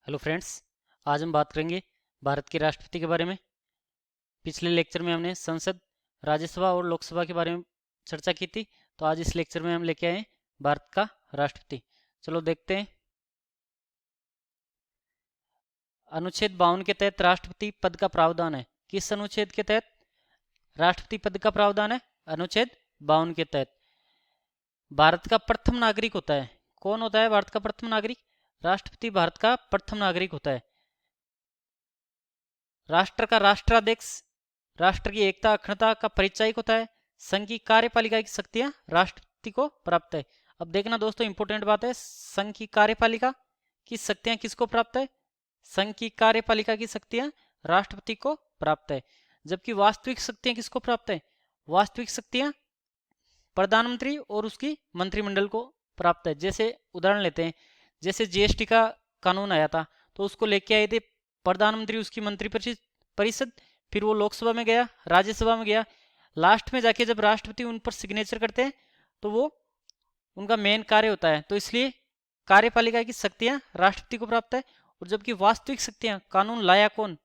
Hello friends, आज हम बात करेंगे भारत के राष्ट्रपति के बारे में। पिछले लेक्चर में हमने संसद, राज्यसभा और लोकसभा के बारे में चर्चा की थी। तो आज इस लेक्चर में हम लेके आए हैं भारत का राष्ट्रपति। चलो देखते हैं। अनुच्छेद 52 के तहत राष्ट्रपति पद का प्रावधान है। किस अनुच्छेद के तहत राष्ट्रपति पद का प्रावधान है? अनुच्छेद 52 के तहत। भारत का प्रथम नागरिक होता है। कौन होता है भारत का प्रथम नागरिक? राष्ट्रपति भारत का प्रथम नागरिक होता है। राष्ट्र का राष्ट्राध्यक्ष राष्ट्र की एकता अखंडता का परिचायक होता है। संघ की कार्यपालिका की शक्तियां राष्ट्रपति को प्राप्त है। अब देखना दोस्तों, इंपॉर्टेंट बात है, संघ की कार्यपालिका की शक्तियां किसको प्राप्त है? संघ की कार्यपालिका की शक्तियां राष्ट्रपति को प्राप्त है। जबकि वास्तविक शक्तियां किसको प्राप्त है? वास्तविक शक्तियां प्रधानमंत्री और उसकी मंत्रिमंडल को प्राप्त है। जैसे उदाहरण लेते हैं, जैसे जीएसटी का कानून आया था तो उसको लेके आए थे प्रधानमंत्री, उसकी मंत्री परिषद, फिर वो लोकसभा में गया, राज्यसभा में गया, लास्ट में जाके जब राष्ट्रपति उन पर सिग्नेचर करते हैं तो वो उनका मेन कार्य होता है। तो इसलिए कार्यपालिका की शक्तियां राष्ट्रपति को प्राप्त है। और जबकि वास्तविक शक्तियां, कानून लाया कौन?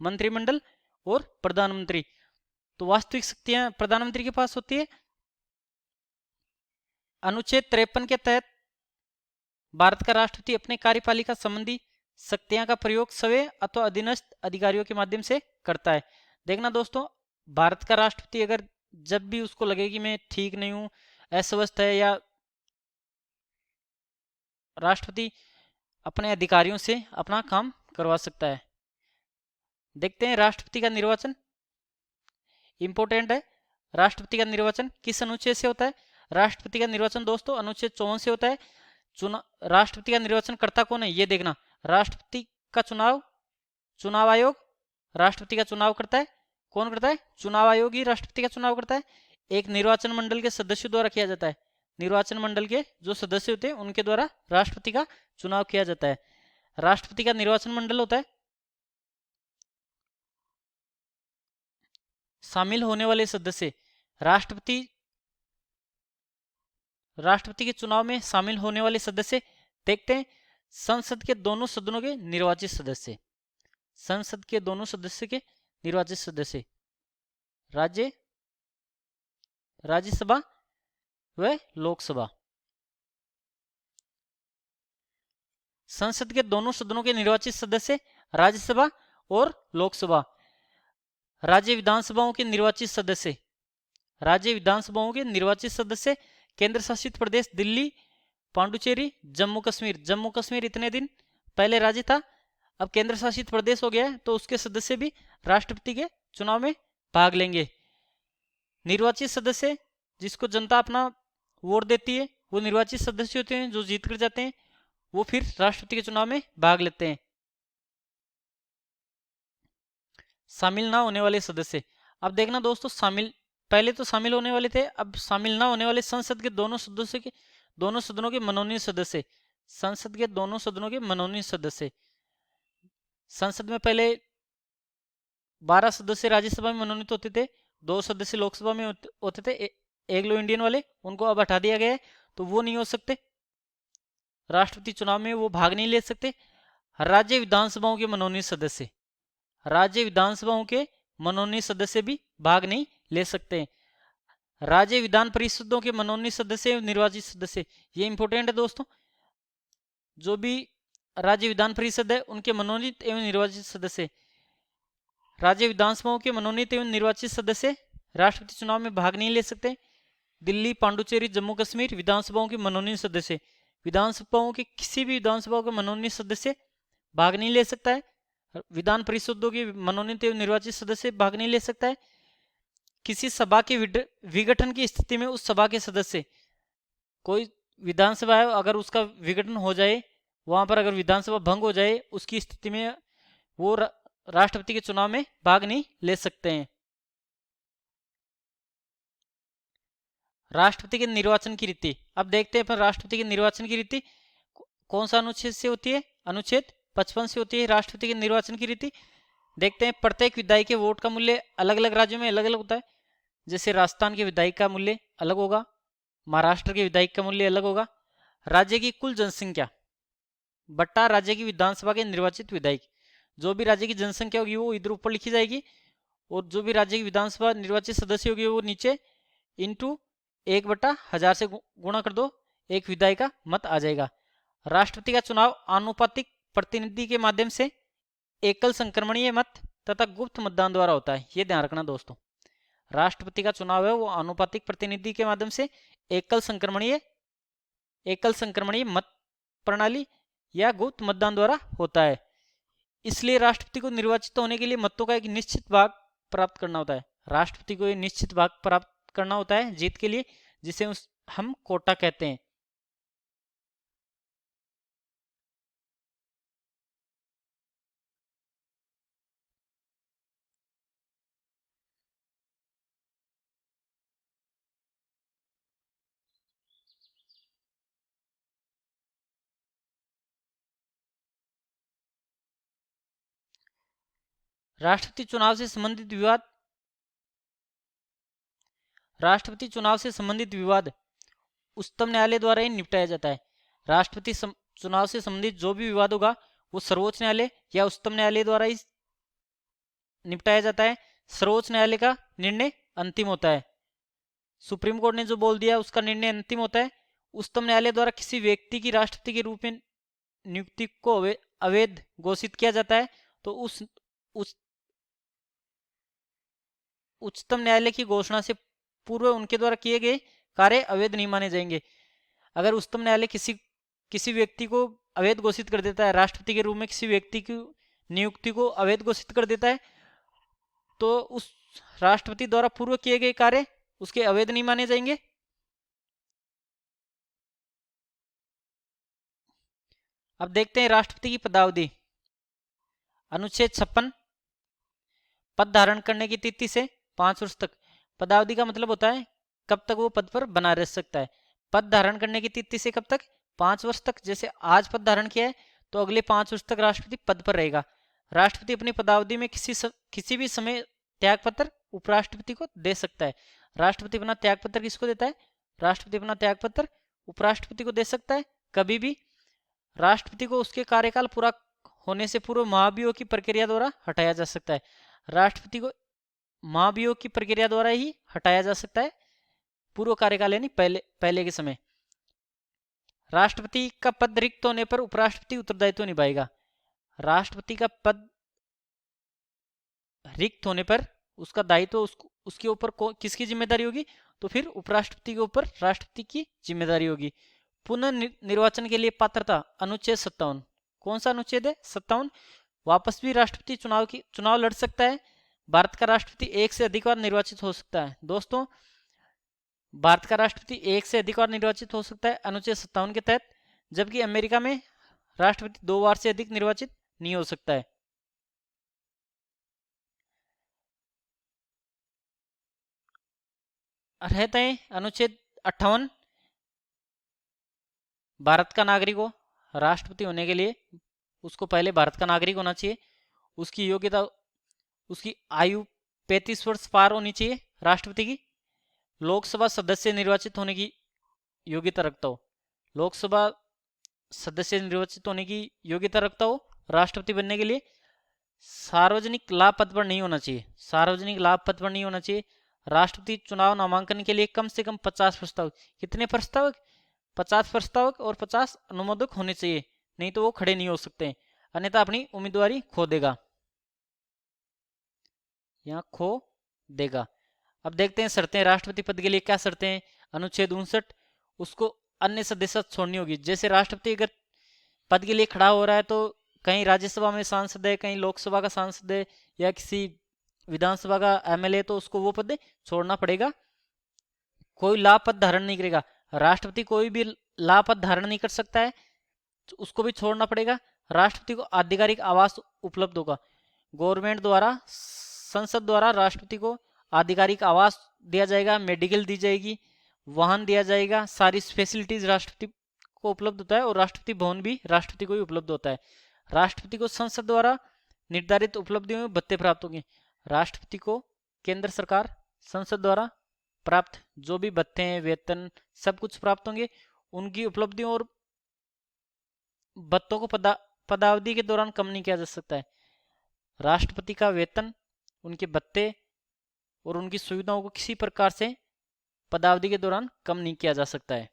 मंत्रिमंडल और प्रधानमंत्री। तो वास्तविक शक्तियां प्रधानमंत्री के पास होती है। अनुच्छेद 53 के तहत भारत का राष्ट्रपति अपने कार्यपालिका संबंधी शक्तियां का प्रयोग स्वयं अथवा अधीनस्थ अधिकारियों के माध्यम से करता है। देखना दोस्तों, भारत का राष्ट्रपति अगर जब भी उसको लगे कि मैं ठीक नहीं हूं, अस्वस्थ है, या राष्ट्रपति अपने अधिकारियों से अपना काम करवा सकता है। देखते हैं राष्ट्रपति का निर्वाचन। इंपॉर्टेंट है, राष्ट्रपति का निर्वाचन किस अनुच्छेद से होता है? राष्ट्रपति का निर्वाचन दोस्तों अनुच्छेद 54 से होता है। राष्ट्रपति का निर्वाचन करता कौन है ये देखना। राष्ट्रपति का चुनाव आयोग राष्ट्रपति का चुनाव करता है। कौन करता है? चुनाव आयोग ही राष्ट्रपति का चुनाव करता है। एक निर्वाचन मंडल के सदस्यों द्वारा किया जाता है। निर्वाचन मंडल के जो सदस्य होते हैं उनके द्वारा राष्ट्रपति का चुनाव किया जाता है। राष्ट्रपति का निर्वाचन मंडल होता है। शामिल होने वाले सदस्य राष्ट्रपति के चुनाव में शामिल होने वाले सदस्य देखते हैं। संसद के दोनों सदनों के निर्वाचित सदस्य, संसद के दोनों सदस्य के निर्वाचित सदस्य, राज्यसभा व लोकसभा। संसद के दोनों सदनों के निर्वाचित सदस्य, राज्यसभा और लोकसभा। राज्य विधानसभाओं के निर्वाचित सदस्य, राज्य विधानसभाओं के निर्वाचित सदस्य। केंद्र शासित प्रदेश दिल्ली, पांडुचेरी, जम्मू कश्मीर। जम्मू कश्मीर इतने दिन पहले राज्य था, अब केंद्र शासित प्रदेश हो गया है, तो उसके सदस्य भी राष्ट्रपति के चुनाव में भाग लेंगे। निर्वाचित सदस्य जिसको जनता अपना वोट देती है, वो निर्वाचित सदस्य होते हैं। जो जीत कर जाते हैं वो फिर राष्ट्रपति के चुनाव में भाग लेते हैं। शामिल ना होने वाले सदस्य। अब देखना दोस्तों, पहले तो शामिल होने वाले थे, अब शामिल ना होने वाले। संसद के दोनों सदनों के मनोनीत सदस्य, संसद के दोनों सदनों के मनोनीत सदस्य। संसद में पहले 12 सदस्य राज्यसभा में मनोनीत होते थे, 2 सदस्य लोकसभा में होते थे, एंग्लो इंडियन वाले, उनको अब हटा दिया गया है, तो वो नहीं हो सकते राष्ट्रपति चुनाव में, वो भाग नहीं ले सकते। राज्य विधानसभाओं के मनोनीत सदस्य, राज्य विधानसभाओं के मनोनीत सदस्य भी भाग नहीं ले सकते। राज्य विधान परिषदों के मनोनीत सदस्य एवं निर्वाचित सदस्य, ये इंपॉर्टेंट है दोस्तों। जो भी राज्य विधान परिषद है उनके मनोनीत एवं निर्वाचित सदस्य, राज्य विधानसभाओं के मनोनीत एवं निर्वाचित सदस्य राष्ट्रपति चुनाव में भाग नहीं ले सकते। दिल्ली, पांडुचेरी, जम्मू कश्मीर विधानसभाओं के मनोनीत सदस्य, विधानसभाओं के किसी भी विधानसभाओं के मनोनीत सदस्य भाग नहीं ले सकता है। विधान परिषदों के मनोनीत एवं निर्वाचित सदस्य भाग नहीं ले सकता है। किसी सभा के विघटन की स्थिति में उस सभा के सदस्य, कोई विधानसभा है, अगर उसका विघटन हो जाए, वहां पर अगर विधानसभा भंग हो जाए, उसकी स्थिति में वो राष्ट्रपति के चुनाव में भाग नहीं ले सकते हैं। राष्ट्रपति के निर्वाचन की रीति। अब देखते हैं राष्ट्रपति के निर्वाचन की रीति कौन सा अनुच्छेद से होती है? अनुच्छेद 55 से होती है राष्ट्रपति के निर्वाचन की रीति। देखते हैं, प्रत्येक विधायक के वोट का मूल्य अलग अलग राज्यों में अलग अलग होता है। जैसे राजस्थान के विधायक का मूल्य अलग होगा, महाराष्ट्र के विधायक का मूल्य अलग होगा। राज्य की कुल जनसंख्या, बट्टा राज्य की विधानसभा के निर्वाचित विधायक। जो भी राज्य की जनसंख्या होगी वो इधर ऊपर लिखी जाएगी, और जो भी राज्य की विधानसभा निर्वाचित सदस्य होगी वो नीचे इंटू 1/1000 से गुणा कर दो, एक विधायक का मत आ जाएगा। राष्ट्रपति का चुनाव आनुपातिक प्रतिनिधि के माध्यम से, एकल संक्रमणीय मत तथा गुप्त मतदान द्वारा होता है। ये ध्यान रखना दोस्तों, राष्ट्रपति का चुनाव है वो आनुपातिक प्रतिनिधि के माध्यम से, एकल संक्रमणीय मत प्रणाली या गुप्त मतदान द्वारा होता है। इसलिए राष्ट्रपति को निर्वाचित होने के लिए मतों का एक निश्चित भाग प्राप्त करना होता है। राष्ट्रपति को एक निश्चित भाग प्राप्त करना होता है जीत के लिए, जिसे हम कोटा कहते हैं। राष्ट्रपति चुनाव से संबंधित विवाद, राष्ट्रपति चुनाव से संबंधित विवाद उच्चतम न्यायालय द्वारा ही निपटाया जाता है। राष्ट्रपति चुनाव से संबंधित जो भी विवाद होगा वो सर्वोच्च न्यायालय या उच्चतम न्यायालय द्वारा ही निपटाया जाता है। सर्वोच्च न्यायालय का निर्णय अंतिम होता है। सुप्रीम कोर्ट ने जो बोल दिया उसका निर्णय अंतिम होता है। उच्चतम न्यायालय द्वारा किसी व्यक्ति की राष्ट्रपति के रूप में नियुक्ति को अवैध घोषित किया जाता है तो उस उच्चतम न्यायालय की घोषणा से पूर्व उनके द्वारा किए गए कार्य अवैध नहीं माने जाएंगे। अगर उच्चतम न्यायालय किसी व्यक्ति को अवैध घोषित कर देता है, राष्ट्रपति के रूप में किसी व्यक्ति की नियुक्ति को अवैध घोषित कर देता है, तो उस राष्ट्रपति द्वारा पूर्व किए गए कार्य उसके अवैध नहीं माने जाएंगे। अब देखते हैं राष्ट्रपति की पदावधि। अनुच्छेद 56, पद धारण करने की तिथि से 5 वर्ष तक। पदावधि का मतलब होता है कब तक वो पद पर बना रह सकता है। पद धारण करने की तिथि से कब तक? 5 वर्ष तक। जैसे आज पद धारण किया है तो अगले 5 वर्ष तक राष्ट्रपति पद पर रहेगा। राष्ट्रपति अपनी पदावधि में किसी भी समय त्यागपत्र उपराष्ट्रपति को दे सकता है। राष्ट्रपति अपना त्यागपत्र किसको देता है? राष्ट्रपति अपना त्यागपत्र उपराष्ट्रपति को दे सकता है कभी भी। राष्ट्रपति को उसके कार्यकाल पूरा होने से पूर्व महाभियोग की प्रक्रिया द्वारा हटाया जा सकता है। राष्ट्रपति को महाभियोग की प्रक्रिया द्वारा ही हटाया जा सकता है, पूर्व कार्यकाल यानी पहले के समय। राष्ट्रपति का पद रिक्त होने पर उपराष्ट्रपति उत्तरदायित्व निभाएगा। राष्ट्रपति का पद रिक्त होने पर उसका दायित्व उसके ऊपर किसकी जिम्मेदारी होगी? तो फिर उपराष्ट्रपति के ऊपर राष्ट्रपति की जिम्मेदारी होगी। पुनः निर्वाचन के लिए पात्रता, अनुच्छेद 57। कौन सा अनुच्छेद है? 57। वापस भी राष्ट्रपति चुनाव लड़ सकता है। भारत का राष्ट्रपति एक से अधिक बार निर्वाचित हो सकता है। दोस्तों, भारत का राष्ट्रपति एक से अधिक बार निर्वाचित हो सकता है अनुच्छेद 57 के तहत, जबकि अमेरिका में राष्ट्रपति 2 बार से अधिक निर्वाचित नहीं हो सकता है। रहता है अनुच्छेद 58, भारत का नागरिक हो, राष्ट्रपति होने के लिए उसको पहले भारत का नागरिक होना चाहिए। उसकी योग्यता, उसकी आयु 35 वर्ष पार होनी चाहिए। राष्ट्रपति की लोकसभा सदस्य निर्वाचित होने की योग्यता रखता हो, लोकसभा सदस्य निर्वाचित होने की योग्यता रखता हो राष्ट्रपति बनने के लिए। सार्वजनिक लाभ पद पर नहीं होना चाहिए, सार्वजनिक लाभ पद पर नहीं होना चाहिए। राष्ट्रपति चुनाव नामांकन के लिए कम से कम 50 प्रस्तावक, कितने प्रस्तावक? 50 प्रस्तावक और 50 अनुमोदक होने चाहिए, नहीं तो वो खड़े नहीं हो सकते, अन्यथा अपनी उम्मीदवारी खो देगा, यहाँ खो देगा। अब देखते हैं शर्तें, राष्ट्रपति पद के लिए क्या शर्तें हैं। अनुच्छेद 59, उसको अन्य सदस्य छोड़नी होगी। जैसे राष्ट्रपति अगर पद के लिए खड़ा हो रहा है तो कहीं राज्यसभा में सांसद है, कहीं लोकसभा का सांसद है या किसी विधानसभा का एमएलए, तो उसको वो पद छोड़ना पड़ेगा। कोई लाभ पद धारण नहीं करेगा, राष्ट्रपति कोई भी लाभ पद धारण नहीं कर सकता है, तो उसको भी छोड़ना पड़ेगा। राष्ट्रपति को आधिकारिक आवास उपलब्ध होगा, गवर्नमेंट द्वारा, संसद द्वारा राष्ट्रपति को आधिकारिक आवास दिया जाएगा, मेडिकल दी जाएगी, वाहन दिया जाएगा, सारी फैसिलिटीज राष्ट्रपति को उपलब्ध होता है, और राष्ट्रपति भवन भी राष्ट्रपति को ही उपलब्ध होता है। राष्ट्रपति को संसद द्वारा निर्धारित उपलब्धियों में भत्ते प्राप्त होंगे। राष्ट्रपति को केंद्र सरकार, संसद द्वारा प्राप्त जो भी भत्ते हैं, वेतन, सब कुछ प्राप्त होंगे। उनकी उपलब्धियों और भत्तों को पदावधि के दौरान कम नहीं किया जा सकता है। राष्ट्रपति का वेतन, उनके भत्ते और उनकी सुविधाओं को किसी प्रकार से पदावधि के दौरान कम नहीं किया जा सकता है।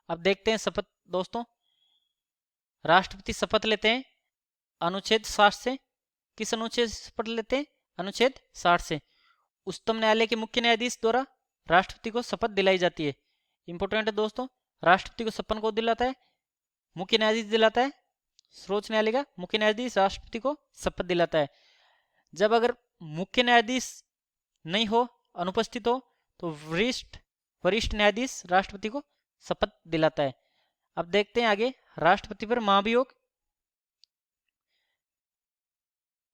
अब देखते हैं शपथ दोस्तों। राष्ट्रपति शपथ लेते हैं अनुच्छेद 60 से। किस अनुच्छेद से शपथ लेते हैं? अनुच्छेद 60 से। उच्चतम न्यायालय के मुख्य न्यायाधीश द्वारा राष्ट्रपति को शपथ दिलाई जाती है। इंपॉर्टेंट है दोस्तों, राष्ट्रपति को शपथ को दिलाता है? मुख्य न्यायाधीश दिलाता है। सर्वोच्च न्यायालय का मुख्य न्यायाधीश राष्ट्रपति को शपथ दिलाता है। जब अगर मुख्य न्यायाधीश नहीं हो, अनुपस्थित हो, तो वरिष्ठ न्यायाधीश राष्ट्रपति को शपथ दिलाता है। अब देखते हैं आगे राष्ट्रपति पर महाभियोग।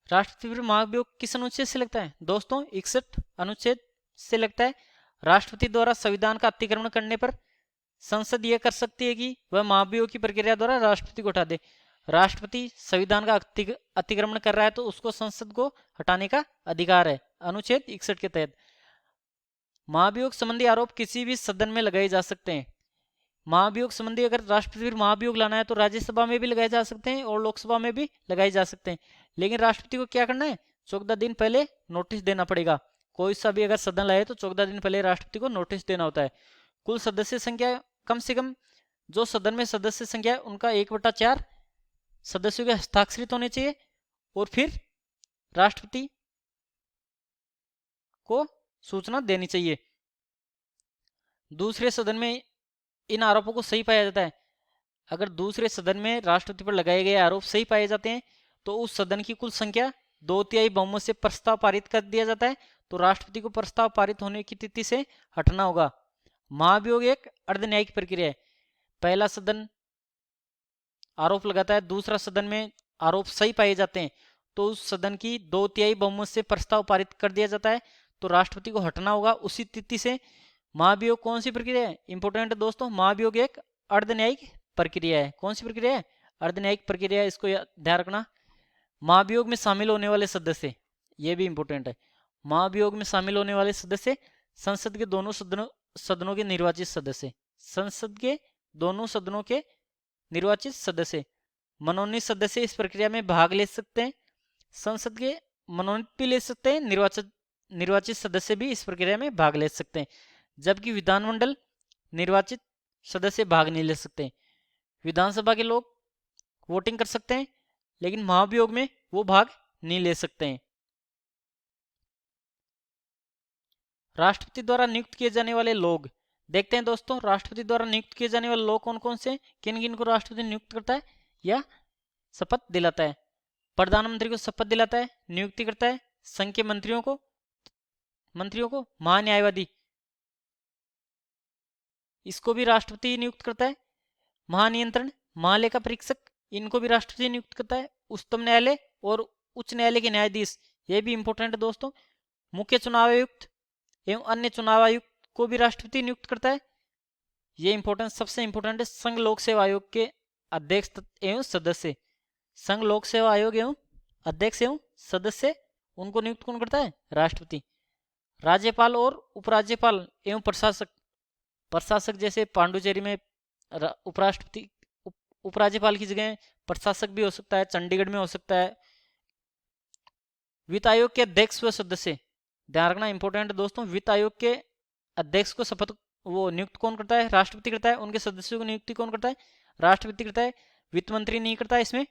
राष्ट्रपति पर महाभियोग किस अनुच्छेद से लगता है दोस्तों? 61 अनुच्छेद से लगता है। राष्ट्रपति द्वारा संविधान का अतिक्रमण करने पर संसद यह कर सकती है कि वह महाभियोग की प्रक्रिया द्वारा राष्ट्रपति को हटा दे। राष्ट्रपति संविधान का अतिक्रमण कर रहा है तो उसको संसद को हटाने का अधिकार है अनुच्छेद 61 के तहत। महाभियोग संबंधी आरोप किसी भी सदन में लगाए जा सकते हैं। महाभियोग संबंधी अगर राष्ट्रपति पर महाभियोग लाना है तो राज्यसभा में भी लगाए जा सकते हैं और लोकसभा में भी लगाए जा सकते हैं। लेकिन राष्ट्रपति को क्या करना है? 14 दिन पहले नोटिस देना पड़ेगा। कोई सा भी अगर सदन लाए तो 14 दिन पहले राष्ट्रपति को नोटिस देना होता है। कुल सदस्य संख्या कम से कम, जो सदन में सदस्य संख्या है उनका 1/4 सदस्यों के हस्ताक्षरित होने चाहिए और फिर राष्ट्रपति को सूचना देनी चाहिए। दूसरे सदन में इन आरोपों को सही पाया जाता है। अगर दूसरे सदन में राष्ट्रपति पर लगाए गए आरोप सही पाए जाते हैं तो उस सदन की कुल संख्या 2/3 बहुमत से प्रस्ताव पारित कर दिया जाता है। तो राष्ट्रपति को प्रस्ताव पारित होने की तिथि से हटना होगा। महाभियोग एक अर्धन्यायिक प्रक्रिया है। पहला सदन आरोप लगाता है, दूसरा सदन में आरोप सही पाए जाते हैं तो उस सदन की 2/3 बहुमत से प्रस्ताव पारित कर दिया जाता है। तो राष्ट्रपति को हटना होगा उसी तिथि से। महाभियोग कौन सी प्रक्रिया है? इंपॉर्टेंट दोस्तों, महाभियोग एक अर्धन्यायिक प्रक्रिया है। कौन सी प्रक्रिया है? अर्धन्यायिक प्रक्रिया है, इसको ध्यान रखना। महाभियोग में शामिल होने वाले सदस्य, ये भी इंपॉर्टेंट है। महाभियोग में शामिल होने वाले सदस्य संसद के दोनों सदनों के निर्वाचित सदस्य, संसद के दोनों सदनों के निर्वाचित सदस्य, मनोनीत सदस्य इस प्रक्रिया में भाग ले सकते हैं। संसद के मनोनीत भी ले सकते हैं, निर्वाचित सदस्य भी इस प्रक्रिया में भाग ले सकते हैं। जबकि विधानमंडल निर्वाचित सदस्य भाग नहीं ले सकते। विधानसभा के लोग वोटिंग कर सकते हैं लेकिन महाभियोग में वो भाग नहीं ले सकते हैं। राष्ट्रपति द्वारा नियुक्त किए जाने वाले लोग देखते हैं दोस्तों। राष्ट्रपति द्वारा नियुक्त किए जाने वाले लोग कौन कौन से, किन किन को राष्ट्रपति नियुक्त करता है या शपथ दिलाता है? प्रधानमंत्री को शपथ दिलाता है, नियुक्ति करता है। संघ के मंत्रियों को महान्यायवादी, इसको भी राष्ट्रपति नियुक्त करता है। महानियंत्रण, महालेखा परीक्षक, इनको भी राष्ट्रपति नियुक्त करता है। उच्चतम न्यायालय और उच्च न्यायालय के न्यायाधीश, ये भी इंपॉर्टेंट है दोस्तों। मुख्य चुनाव आयुक्त एवं अन्य चुनाव आयुक्त को भी राष्ट्रपति नियुक्त करता है। ये इंपॉर्टेंट, सबसे इंपॉर्टेंट है संघ लोक सेवा आयोग के अध्यक्ष एवं सदस्य। संघ लोक सेवा आयोग एवं अध्यक्ष एवं सदस्य, उनको नियुक्त कौन करता है? राष्ट्रपति। राज्यपाल और उपराज्यपाल एवं प्रशासक जैसे पांडुचेरी में उपराष्ट्रपति उपराज्यपाल की जगह प्रशासक भी हो सकता है, चंडीगढ़ में हो सकता है। वित्त आयोग के अध्यक्ष व सदस्य, ध्यान रखना इंपॉर्टेंट दोस्तों। वित्त आयोग के अध्यक्ष को शपथ वो नियुक्त कौन करता है? राष्ट्रपति करता है। उनके सदस्यों को नियुक्ति कौन करता है? राष्ट्रपति करता है। वित्त मंत्री नहीं करता है इसमें।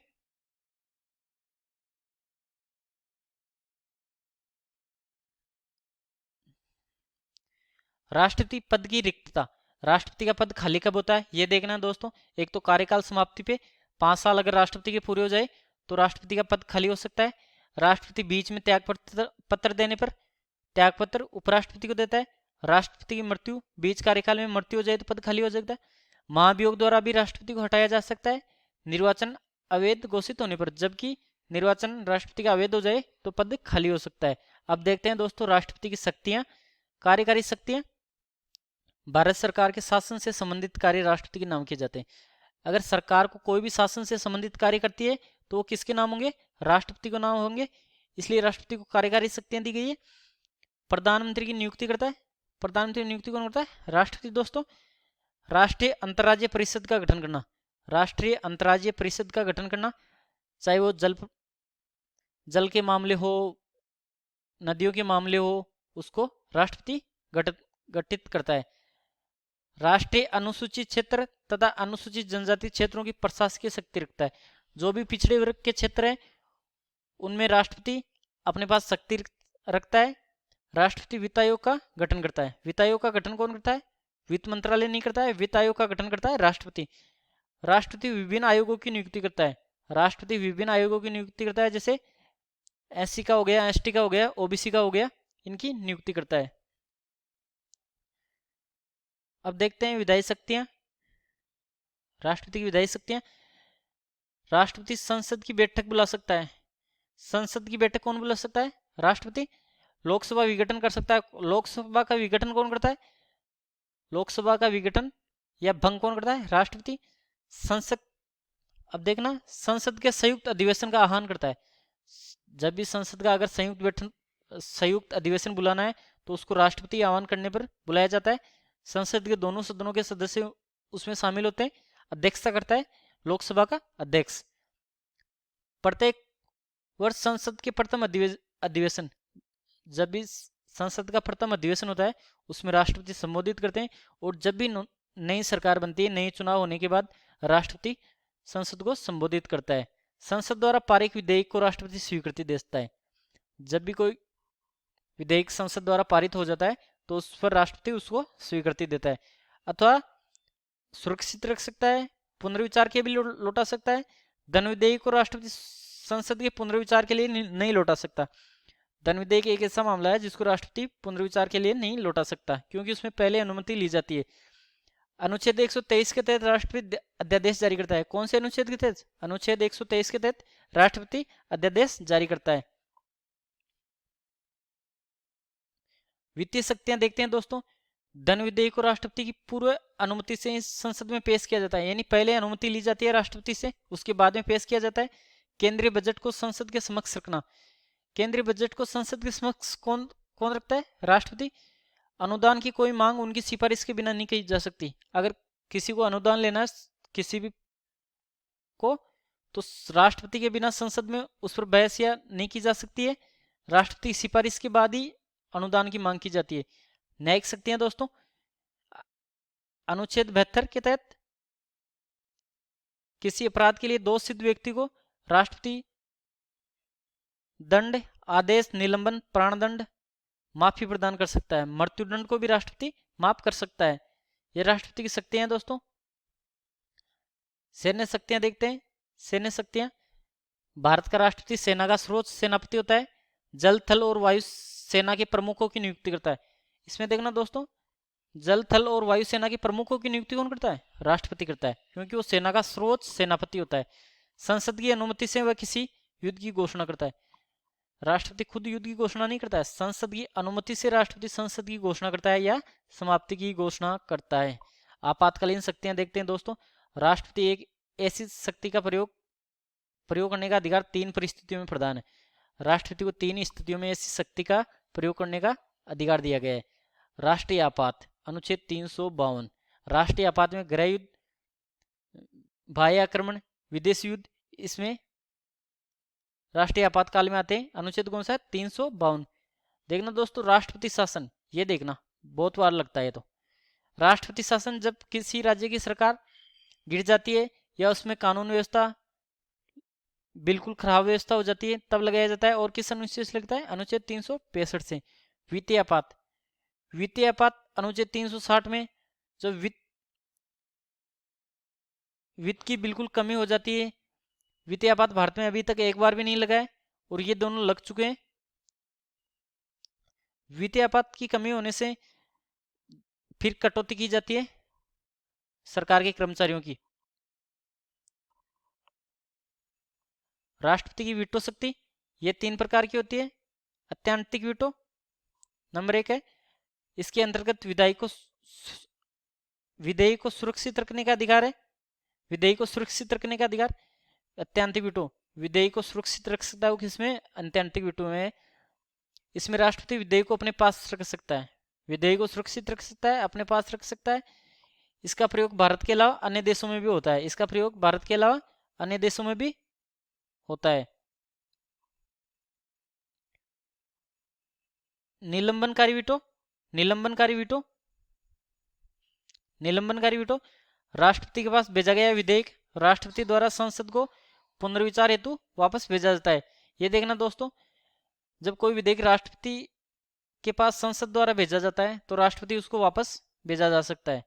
राष्ट्रपति पद की रिक्तता, राष्ट्रपति का पद खाली कब होता है ये देखना है दोस्तों। एक तो कार्यकाल समाप्ति पे 5 साल अगर राष्ट्रपति के पूरे हो जाए तो राष्ट्रपति का पद खाली हो सकता है। राष्ट्रपति बीच में त्याग पत्र देने पर त्यागपत्र उपराष्ट्रपति को देता है। राष्ट्रपति की मृत्यु, बीच कार्यकाल में मृत्यु हो जाए तो पद खाली हो जाता है। महाभियोग द्वारा भी राष्ट्रपति को हटाया जा सकता है निर्वाचन अवैध घोषित होने पर, जबकि निर्वाचन राष्ट्रपति का अवैध हो जाए तो पद खाली हो सकता है। अब देखते हैं दोस्तों राष्ट्रपति की शक्तियां, कार्यकारी शक्तियां। भारत सरकार के शासन से संबंधित कार्य राष्ट्रपति के नाम किए जाते हैं। अगर सरकार को कोई भी शासन से संबंधित कार्य करती है तो वो किसके नाम होंगे? राष्ट्रपति को नाम होंगे, इसलिए राष्ट्रपति को कार्यकारी शक्तियां दी गई है। प्रधानमंत्री की नियुक्ति करता है, प्रधानमंत्री की नियुक्ति कौन करता है? राष्ट्रपति दोस्तों। राष्ट्रीय अंतर्राज्यीय परिषद का गठन करना, राष्ट्रीय अंतर्राज्यीय परिषद का गठन करना, चाहे वो जल के मामले हो, नदियों के मामले हो, उसको राष्ट्रपति गठित करता है। राष्ट्रीय अनुसूचित क्षेत्र तथा अनुसूचित जनजाति क्षेत्रों की प्रशासकीय शक्ति रखता है। जो भी पिछड़े वर्ग के क्षेत्र है उनमें राष्ट्रपति अपने पास शक्ति रखता है। राष्ट्रपति वित्त आयोग का गठन करता है। वित्त आयोग का गठन कौन करता है? वित्त मंत्रालय नहीं करता है, वित्त आयोग का गठन करता है राष्ट्रपति। राष्ट्रपति विभिन्न आयोगों की नियुक्ति करता है। राष्ट्रपति विभिन्न आयोगों की नियुक्ति करता है, जैसे एससी का हो गया, एसटी का हो गया, ओबीसी का हो गया, इनकी नियुक्ति करता है। अब देखते हैं विधायी शक्तियां। राष्ट्रपति की विधायी शक्तियां, राष्ट्रपति संसद की बैठक बुला सकता है। संसद की बैठक कौन बुला सकता है? राष्ट्रपति। लोकसभा विघटन कर सकता है। लोकसभा का विघटन कौन करता है? लोकसभा का विघटन या भंग कौन करता है? राष्ट्रपति। संसद, अब देखना, संसद के संयुक्त अधिवेशन का आह्वान करता है। जब भी संसद का अगर संयुक्त अधिवेशन बुलाना है तो उसको राष्ट्रपति आह्वान करने पर बुलाया जाता है। संसद के दोनों सदनों के सदस्य उसमें शामिल होते हैं। अध्यक्षता करता है लोकसभा का अध्यक्ष। प्रत्येक वर्ष संसद के प्रथम अधिवेशन, जब भी संसद का प्रथम अधिवेशन होता है उसमें राष्ट्रपति संबोधित करते हैं। और जब भी नई सरकार बनती है, नए चुनाव होने के बाद राष्ट्रपति संसद को संबोधित करता है। संसद द्वारा पारित विधेयक को राष्ट्रपति स्वीकृति देता है। जब भी कोई विधेयक संसद द्वारा पारित हो जाता है तो उस पर राष्ट्रपति उसको स्वीकृति देता है, अथवा सुरक्षित रख सकता है, पुनर्विचार के भी लौटा सकता है। धन विधेयक को राष्ट्रपति संसद के पुनर्विचार के लिए नहीं लौटा सकता। धन विधेयक एक ऐसा मामला है जिसको राष्ट्रपति पुनर्विचार के लिए नहीं लौटा सकता, क्योंकि उसमें पहले अनुमति ली जाती है। अनुच्छेद 123 के तहत राष्ट्रपति अध्यादेश जारी करता है। कौन से अनुच्छेद के तहत? अनुच्छेद 123 के तहत राष्ट्रपति अध्यादेश जारी करता है। वित्तीय शक्तियां देखते हैं दोस्तों। धन विधेयक को राष्ट्रपति की पूर्व अनुमति से संसद में पेश किया जाता है, यानी पहले अनुमति ली जाती है राष्ट्रपति से, उसके बाद में पेश किया जाता है। केंद्रीय बजट को संसद के समक्ष रखना। केंद्रीय बजट को संसद के समक्ष कौन रखता है? राष्ट्रपति। अनुदान की कोई मांग उनकी सिफारिश के बिना नहीं की जा सकती। अगर किसी को अनुदान लेना है किसी भी को, तो राष्ट्रपति के बिना संसद में उस पर बहस या नहीं की जा सकती है। राष्ट्रपति की सिफारिश के बाद ही अनुदान की मांग की जाती है। न्यायिक शक्तियां दोस्तों, अनुच्छेद 72 के तहत किसी अपराध के लिए दोष सिद्ध व्यक्ति को राष्ट्रपति दंड, आदेश, निलंबन, प्राणदंड, माफी प्रदान कर सकता है। मृत्युदंड को भी राष्ट्रपति माफ कर सकता है। ये राष्ट्रपति की शक्तियां हैं दोस्तों। सैन्य शक्तियां देखते हैं। सैन्य शक्तियां, भारत का राष्ट्रपति सेना का सर्वोच्च सेनापति होता है। जल, थल और वायु सेना के प्रमुखों की नियुक्ति करता है। इसमें देखना दोस्तों, जल, थल और वायु सेना के प्रमुखों की नियुक्ति कौन करता है? राष्ट्रपति करता है, क्योंकि वो सेना का सर्वोच्च सेनापति होता है। संसद की अनुमति से वह किसी युद्ध की घोषणा करता है। राष्ट्रपति खुद युद्ध की घोषणा नहीं करता है, संसद की अनुमति से राष्ट्रपति संसद की घोषणा करता है या समाप्ति की घोषणा करता है। आपातकालीन शक्तियां देखते हैं दोस्तों। राष्ट्रपति एक ऐसी शक्ति का प्रयोग करने का अधिकार 3 परिस्थितियों में प्रदान है। राष्ट्रपति को 3 स्थितियों में ऐसी शक्ति का प्रयोग करने का अधिकार दिया गया है। राष्ट्रीय आपात, अनुच्छेद 352। राष्ट्रीय आपात में गृह युद्ध, बाह्य आक्रमण, विदेशी युद्ध, इसमें राष्ट्रीय आपातकाल में आते हैं। अनुच्छेद कौन सा है? 352। देखना दोस्तों, राष्ट्रपति शासन, ये देखना बहुत बार लगता है। तो राष्ट्रपति शासन जब किसी राज्य की सरकार गिर जाती है या उसमें कानून व्यवस्था बिल्कुल खराब व्यवस्था हो जाती है तब लगाया जाता है। और किस अनुच्छेद से लगता है? अनुच्छेद 365 से। वित्तीय आपात, वित्तीय आपात अनुच्छेद 360 में जब वित्त की बिल्कुल कमी हो जाती है। वित्तीय आपात भारत में अभी तक एक बार भी नहीं लगा है और ये दोनों लग चुके हैं। वित्तीय आपात की कमी होने से फिर कटौती की जाती है सरकार के कर्मचारियों की। राष्ट्रपति की वीटो शक्ति, ये 3 प्रकार की होती है। अत्यंतिक वीटो नंबर 1 है। इसके अंतर्गत विधेयक को सुरक्षित रखने का अधिकार है। विधेयक को सुरक्षित रखने का अधिकार। अत्यंतिक वीटो, विधेयक को सुरक्षित रख सकता है वो किसमें? अत्यंतिक वीटो में। इसमें राष्ट्रपति विधेयक को अपने पास रख सकता है, विधेयक को सुरक्षित रख सकता है, अपने पास रख सकता है। इसका प्रयोग भारत के अलावा अन्य देशों में भी होता है। इसका प्रयोग भारत के अलावा अन्य देशों में भी होता है। निलंबनकारी वीटो। निलंबनकारी वीटो निलंबनकारी वीटो राष्ट्रपति के पास भेजा गया विधेयक राष्ट्रपति द्वारा संसद को पुनर्विचार हेतु वापस भेजा जाता है। ये देखना दोस्तों, जब कोई विधेयक राष्ट्रपति के पास संसद द्वारा भेजा जाता है तो राष्ट्रपति उसको वापस भेजा जा सकता है।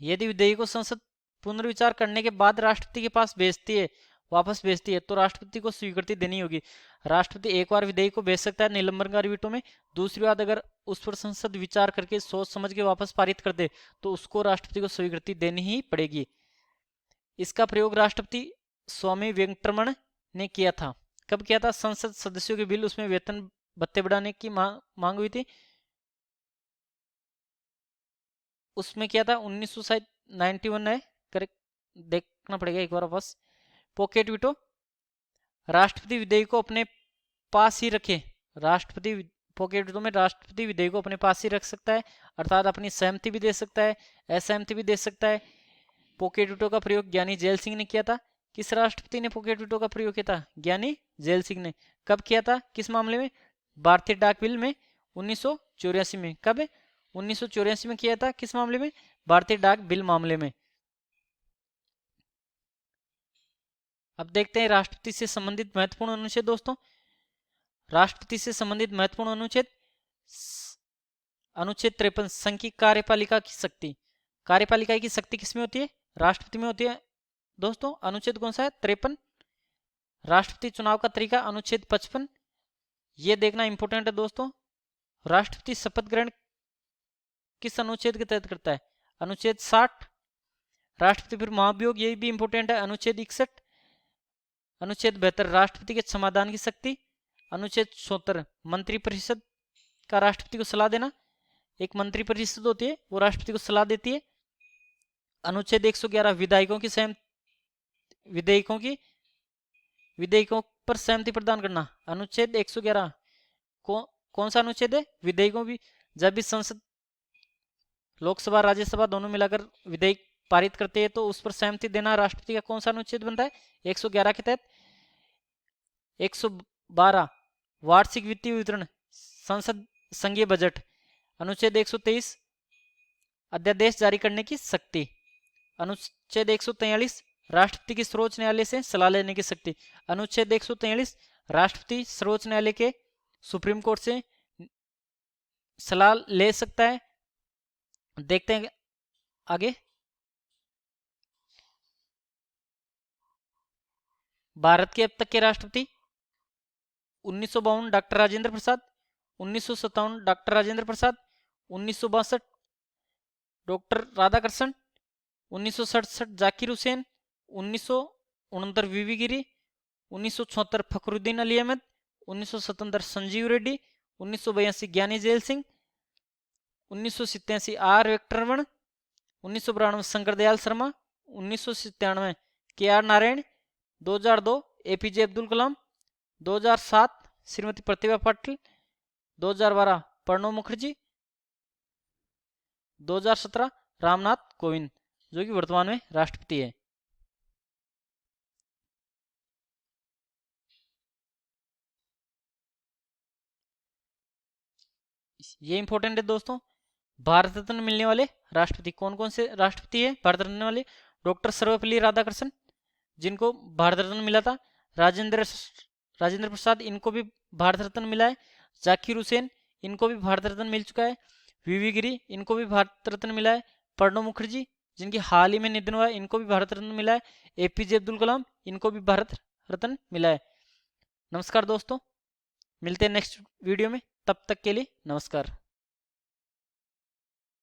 यदि विधेयक को संसद पुनर्विचार करने के बाद राष्ट्रपति के पास वापस भेजती है तो राष्ट्रपति को स्वीकृति देनी होगी। राष्ट्रपति एक बार विधेयक को भेज सकता है निलंबनकारी वीटो में, दूसरी बार अगर उस पर संसद विचार करके सोच समझ के वापस पारित कर दे तो उसको राष्ट्रपति को स्वीकृति देनी ही पड़ेगी। इसका प्रयोग राष्ट्रपति स्वामी वेंकटरमण ने किया था। कब किया था? संसद सदस्यों के बिल, उसमें वेतन भत्ते बढ़ाने की मांग हुई थी, उसमें किया था 1991 है, करेक्ट देखना पड़ेगा एक बार बस। पॉकेट वीटो राष्ट्रपति विधेयक को अपने पास ही रखे। राष्ट्रपति पॉकेट वीटो में राष्ट्रपति विधेयक को अपने पास ही रख सकता है, अर्थात अपनी सहमति भी दे सकता है, असहमति भी दे सकता है। पॉकेट वीटो का प्रयोग ज्ञानी जैल सिंह ने किया था। किस राष्ट्रपति ने पॉकेट वीटो का प्रयोग किया था? ज्ञानी जैल सिंह ने। कब किया था? किस मामले में? भारतीय डाक बिल में 1984 में। कब? 1984 में किया था। किस मामले में? भारतीय डाक बिल मामले में। अब देखते हैं राष्ट्रपति से संबंधित महत्वपूर्ण अनुच्छेद दोस्तों। राष्ट्रपति से संबंधित महत्वपूर्ण अनुच्छेद, अनुच्छेद 53 संघ की कार्यपालिका की शक्ति। कार्यपालिका की शक्ति किसमें होती है? राष्ट्रपति में होती है दोस्तों। अनुच्छेद कौन सा है? 53। राष्ट्रपति चुनाव का तरीका, अनुच्छेद 55। ये देखना इंपॉर्टेंट है दोस्तों। राष्ट्रपति शपथ ग्रहण किस अनुच्छेद के तहत करता है? अनुच्छेद 60। राष्ट्रपति फिर महाभियोग, ये भी इंपॉर्टेंट है, अनुच्छेद 61। अनुच्छेद 72 राष्ट्रपति के समाधान की शक्ति। अनुच्छेद 74 मंत्रिपरिषद का राष्ट्रपति को सलाह देना। एक मंत्रिपरिषद होती है, वो राष्ट्रपति को सलाह देती है। अनुच्छेद 111 विधेयकों पर सहमति प्रदान करना। अनुच्छेद 111 कौन सा अनुच्छेद है? विधेयकों भी, जब भी संसद, लोकसभा, राज्यसभा दोनों मिलाकर विधेयक पारित करते हैं तो उस पर सहमति देना राष्ट्रपति का कौन सा अनुच्छेद बनता है? 111 के तहत। 112 वार्षिक वित्तीय विवरण, संसद, संघीय बजट। अनुच्छेद 123 अध्यादेश जारी करने की शक्ति। अनुच्छेद 143 राष्ट्रपति की सर्वोच्च न्यायालय से सलाह लेने की शक्ति। अनुच्छेद 143 राष्ट्रपति सर्वोच्च न्यायालय के, सुप्रीम कोर्ट से सलाह ले सकता है। देखते हैं आगे। भारत के अब तक के राष्ट्रपति 1952 doctor Rajendra Prasad, 1957 doctor Rajendra Prasad, 1962 doctor Radhakrishnan, 1967 Zakir Hussain, 1969 वीवी गिरी, 1976 फखरुद्दीन अली अहमद, 1977 संजीव रेड्डी, 1982 ज्ञानी जैल सिंह, 1987 आर वेंकटरमण, 1992 शंकर दयाल शर्मा, 1997 के आर नारायण, 2002 एपीजे अब्दुल कलाम, 2007 श्रीमती प्रतिभा पाटिल, 2012 प्रणब मुखर्जी, 2017 रामनाथ कोविंद, जो कि वर्तमान में राष्ट्रपति है। ये इंपॉर्टेंट है दोस्तों। भारत रत्न मिलने वाले राष्ट्रपति कौन कौन से राष्ट्रपति है? भारत रत्न वाले डॉक्टर सर्वपल्ली राधाकृष्णन, जिनको भारत रत्न मिला था। राजेंद्र प्रसाद, इनको भी भारत रत्न मिला है। जाकिर हुसैन, इनको भी भारत रत्न मिल चुका है। वीवी गिरी, इनको भी भारत रत्न मिला है। प्रणब मुखर्जी, जिनकी हाल ही में निधन हुआ है, इनको भी भारत रत्न मिला है। एपीजे अब्दुल कलाम, इनको भी भारत रत्न मिला है। नमस्कार दोस्तों, मिलते हैं नेक्स्ट वीडियो में, तब तक के लिए नमस्कार।